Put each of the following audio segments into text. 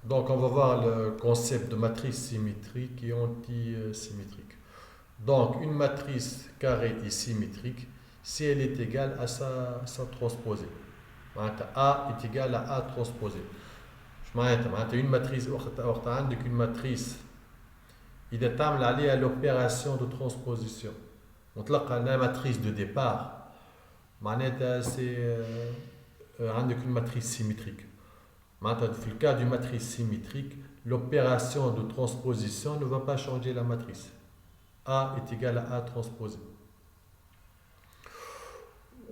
Donc, on va voir le concept de matrice symétrique et antisymétrique. Donc, une matrice carrée est symétrique si elle est égale à sa transposée. A est égal à A transposé. Une matrice, عندك une matrice إذا تعمل عليها l'opération de transposition ونطلقها la matrice de départ معناتها c'est عندك une matrice symétrique. Maintenant, dans le cas d'une matrice symétrique, l'opération de transposition ne va pas changer la matrice. A est égal à A transposé.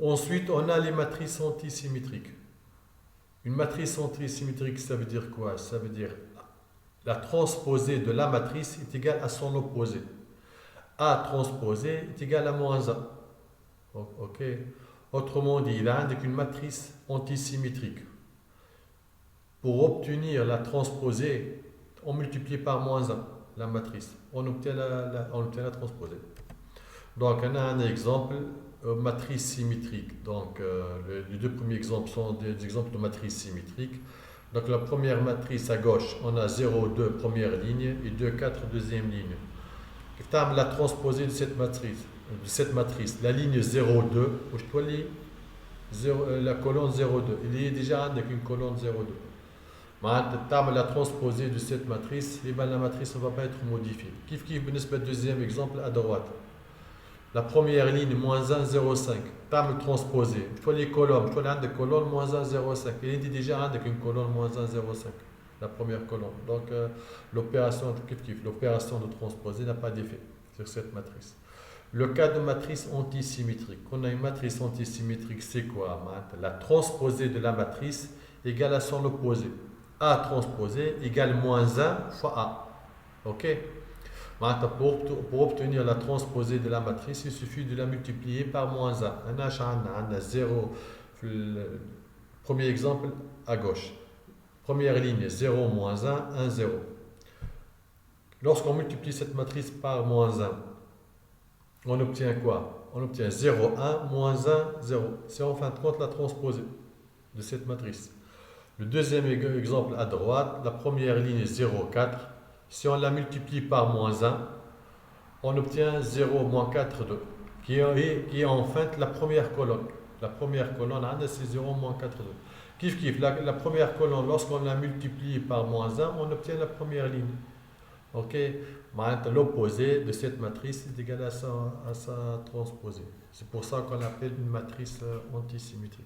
Ensuite, on a les matrices antisymétriques. Une matrice antisymétrique, ça veut dire quoi? Ça veut dire la transposée de la matrice est égale à son opposé. A transposé est égal à moins 1. Ok? Autrement dit, il a une matrice antisymétrique. Pour obtenir la transposée, on multiplie par moins 1 la matrice. On obtient la transposée. Donc, on a un exemple, matrice symétrique. Donc, les deux premiers exemples sont des exemples de matrice symétrique. Donc, la première matrice à gauche, on a 0, 2, première ligne, et 2, 4, deuxième ligne. La transposée de cette matrice, la ligne 0, 2, où je dois lire la colonne 0, 2. Il y a déjà avec une colonne 0, 2. La transposée de cette matrice, et la matrice ne va pas être modifiée. Le deuxième exemple à droite. La première ligne, moins 1, 0, 5. Transposée. Tu vois les colonnes. Tu vois des colonnes, moins 1, 0, 5. Il est déjà avec une colonne, moins 1, 0, 5. La première colonne. Donc, l'opération de transposer n'a pas d'effet sur cette matrice. Le cas de matrice antisymétrique. On a une matrice antisymétrique, c'est quoi? La transposée de la matrice égale à son opposé. A transposé égale moins 1 fois A. Ok? Pour obtenir la transposée de la matrice, il suffit de la multiplier par moins 1. On a 0, premier exemple à gauche. Première ligne, 0, moins 1, 1, 0. Lorsqu'on multiplie cette matrice par moins 1, on obtient quoi? On obtient 0, 1, moins 1, 0. C'est en fin de compte la transposée de cette matrice. Le deuxième exemple à droite, la première ligne 0, 4. Si on la multiplie par moins 1, on obtient 0, moins 4, 2, qui est en fait la première colonne. La première colonne, c'est 0, moins 4, 2. La première colonne, lorsqu'on la multiplie par moins 1, on obtient la première ligne. Ok? L'opposé de cette matrice est égal à sa transposée. C'est pour ça qu'on l'appelle une matrice antisymétrique.